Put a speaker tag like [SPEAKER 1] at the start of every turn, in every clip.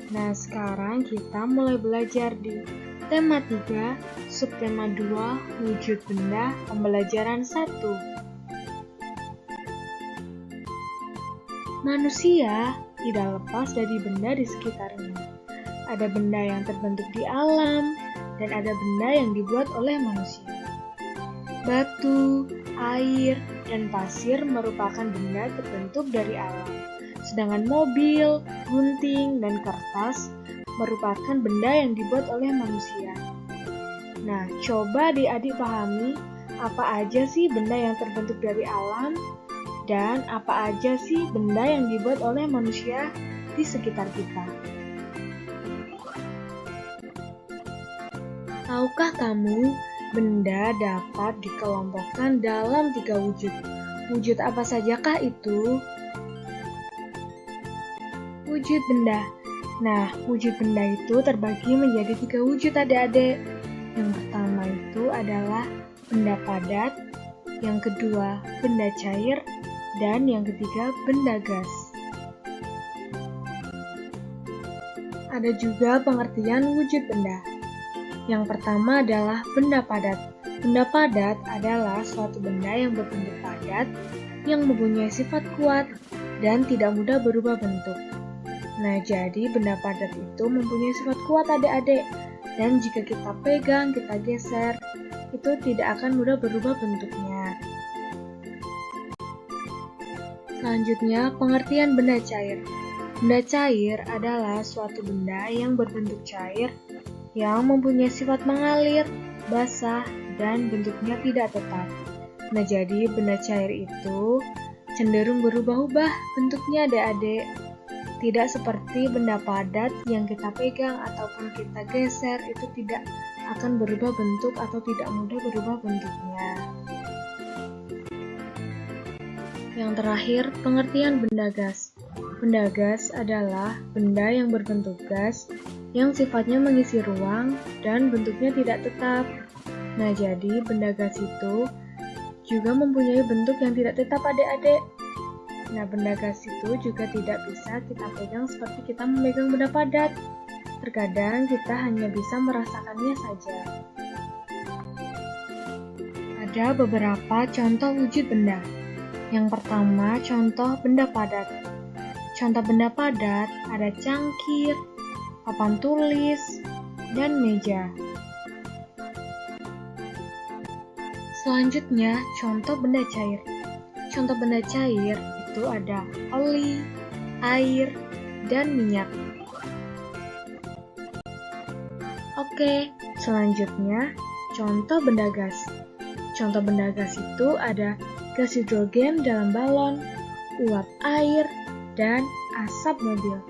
[SPEAKER 1] Nah, sekarang kita mulai belajar di tema 3, subtema 2, wujud benda, pembelajaran 1. Manusia tidak lepas dari benda di sekitarnya. Ada benda yang terbentuk di alam, dan ada benda yang dibuat oleh manusia. Batu, air, dan pasir merupakan benda terbentuk dari alam. Sedangkan mobil, gunting, dan kertas merupakan benda yang dibuat oleh manusia. Nah, coba adik-adik pahami apa aja sih benda yang terbentuk dari alam dan apa aja sih benda yang dibuat oleh manusia di sekitar kita. Tahukah kamu, benda dapat dikelompokkan dalam 3 wujud. Wujud apa sajakah itu? Wujud benda. Nah, wujud benda itu terbagi menjadi 3 wujud adik-adik. Yang pertama itu adalah benda padat, yang kedua benda cair, dan yang ketiga benda gas. Ada juga pengertian wujud benda. Yang pertama adalah benda padat. Benda padat adalah suatu benda yang berbentuk padat, yang mempunyai sifat kuat, dan tidak mudah berubah bentuk. Nah, jadi benda padat itu mempunyai sifat kuat adik-adik, dan jika kita pegang, kita geser, itu tidak akan mudah berubah bentuknya. Selanjutnya, pengertian benda cair. Benda cair adalah suatu benda yang berbentuk cair, yang mempunyai sifat mengalir, basah, dan bentuknya tidak tetap. Nah, jadi benda cair itu cenderung berubah-ubah bentuknya adik-adik. Tidak seperti benda padat yang kita pegang ataupun kita geser, itu tidak akan berubah bentuk atau tidak mudah berubah bentuknya. Yang terakhir, pengertian benda gas. Benda gas adalah benda yang berbentuk gas, yang sifatnya mengisi ruang dan bentuknya tidak tetap. Nah, jadi benda gas itu juga mempunyai bentuk yang tidak tetap adik-adik. Nah, benda gas itu juga tidak bisa kita pegang seperti kita memegang benda padat. Terkadang kita hanya bisa merasakannya saja. Ada beberapa contoh wujud benda. Yang pertama, contoh benda padat. Contoh benda padat ada cangkir, papan tulis, dan meja. Selanjutnya, contoh benda cair. Contoh benda cair itu ada oli, air, dan minyak. Oke, selanjutnya contoh benda gas. Contoh benda gas itu ada gas hidrogen dalam balon, uap air, dan asap mobil.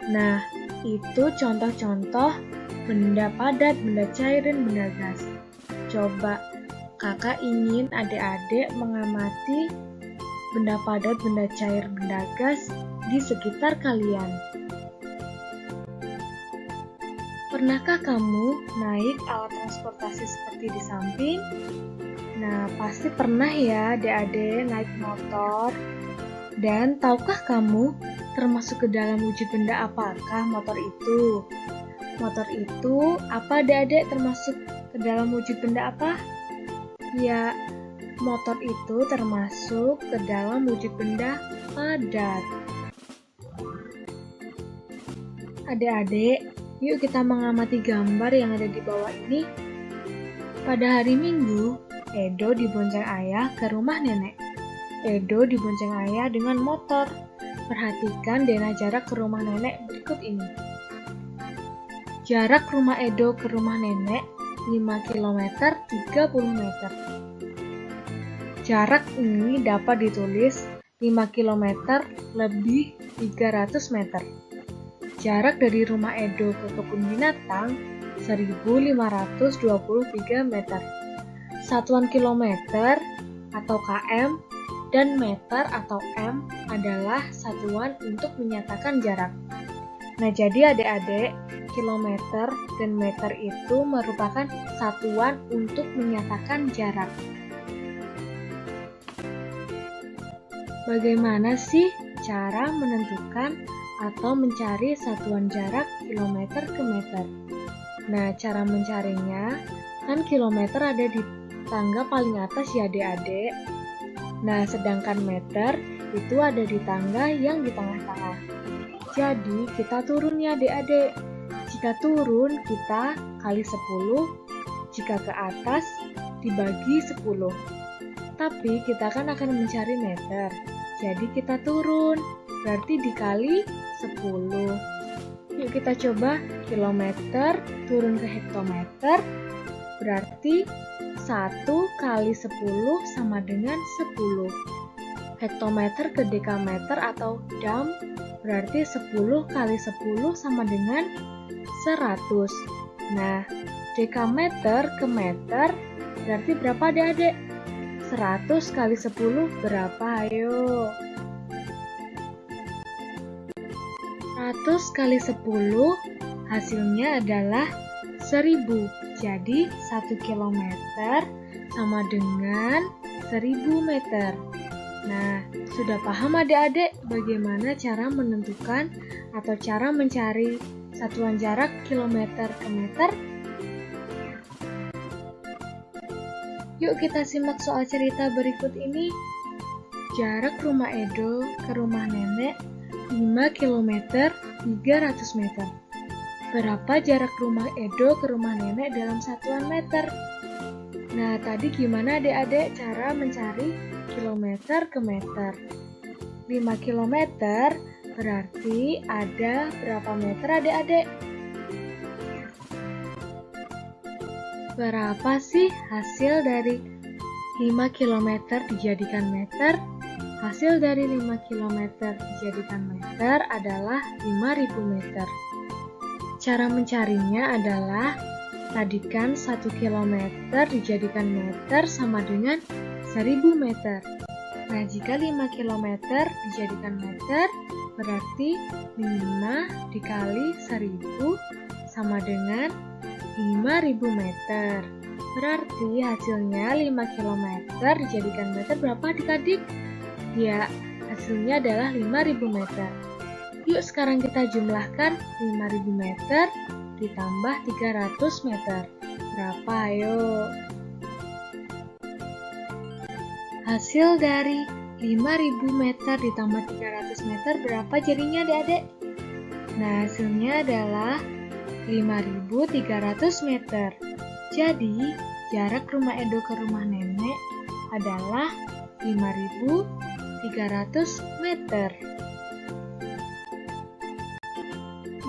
[SPEAKER 1] Nah, itu contoh-contoh benda padat, benda cair, dan benda gas. Coba kakak ingin adik-adik mengamati benda padat, benda cair, benda gas di sekitar kalian. Pernahkah kamu naik alat transportasi seperti di samping? Nah, pasti pernah ya adik-adik naik motor. Dan tahukah kamu termasuk ke dalam wujud benda apakah motor itu? Motor itu apa adik-adik termasuk ke dalam wujud benda apa? Ya, motor itu termasuk ke dalam wujud benda padat. Adik-adik, yuk kita mengamati gambar yang ada di bawah ini. Pada hari Minggu, Edo dibonceng ayah ke rumah nenek. Edo dibonceng ayah dengan motor. Perhatikan denah jarak ke rumah nenek berikut ini. Jarak rumah Edo ke rumah nenek 5 km 30 meter. Jarak ini dapat ditulis 5 km lebih 300 meter. Jarak dari rumah Edo ke kebun binatang 1523 meter. Satuan kilometer atau km dan meter atau m adalah satuan untuk menyatakan jarak. Nah, jadi adik-adik, kilometer dan meter itu merupakan satuan untuk menyatakan jarak. Bagaimana sih cara menentukan atau mencari satuan jarak kilometer ke meter. Nah, cara mencarinya, kan kilometer ada di tangga paling atas ya adik-adik. Nah, sedangkan meter itu ada di tangga yang di tengah-tengah. Jadi, kita turun ya adik-adik. Jika turun, kita kali 10. Jika ke atas, dibagi 10. Tapi, kita kan akan mencari meter. Jadi, kita turun. Berarti dikali 10. Yuk kita coba kilometer turun ke hektometer. Berarti 1 kali 10 sama dengan 10. Hektometer ke dekameter atau dam berarti 10 kali 10 sama dengan 100. Nah, dekameter ke meter berarti berapa adik-adik? 100 kali 10 berapa? Ayo. 100 kali 10 hasilnya adalah 1000. Jadi 1 kilometer sama dengan 1000 meter. Nah, sudah paham adik-adik bagaimana cara menentukan atau cara mencari satuan jarak kilometer ke meter? Yuk kita simak soal cerita berikut ini. Jarak rumah Edo ke rumah nenek 5 km 300 meter. Berapa jarak rumah Edo ke rumah nenek dalam satuan meter? Nah, tadi gimana adik-adik cara mencari kilometer ke meter? 5 km berarti ada berapa meter adik-adik? Berapa sih hasil dari 5 km dijadikan meter? Hasil dari 5 km dijadikan meter adalah 5.000 meter. Cara mencarinya adalah, tadi kan 1 km dijadikan meter sama dengan 1000 meter. Nah, jika 5 km dijadikan meter, berarti 5 dikali 1000 sama dengan 5.000 meter. Berarti hasilnya 5 km dijadikan meter berapa adik-adik? Ya, hasilnya adalah 5.000 meter. Yuk sekarang kita jumlahkan 5.000 meter ditambah 300 meter. Berapa ayo? Hasil dari 5.000 meter ditambah 300 meter berapa jadinya adik-adik? Nah, hasilnya adalah 5.300 meter. Jadi, jarak rumah Edo ke rumah nenek adalah 5.300 meter.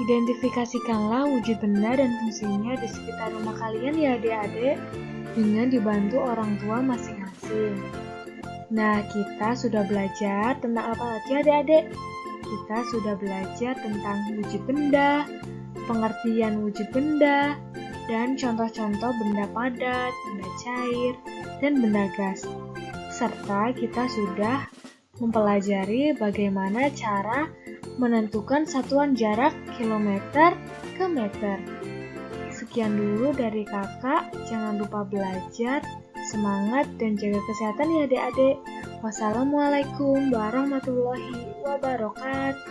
[SPEAKER 1] Identifikasikanlah wujud benda dan fungsinya di sekitar rumah kalian ya adik-adik dengan dibantu orang tua masing-masing. Nah, kita sudah belajar tentang apa lagi adik-adik? Kita sudah belajar tentang wujud benda, pengertian wujud benda, dan contoh-contoh benda padat, benda cair, dan benda gas. Serta kita sudah mempelajari bagaimana cara menentukan satuan jarak kilometer ke meter. Sekian dulu dari kakak, jangan lupa belajar, semangat, dan jaga kesehatan ya adik-adik. Wassalamualaikum warahmatullahi wabarakatuh.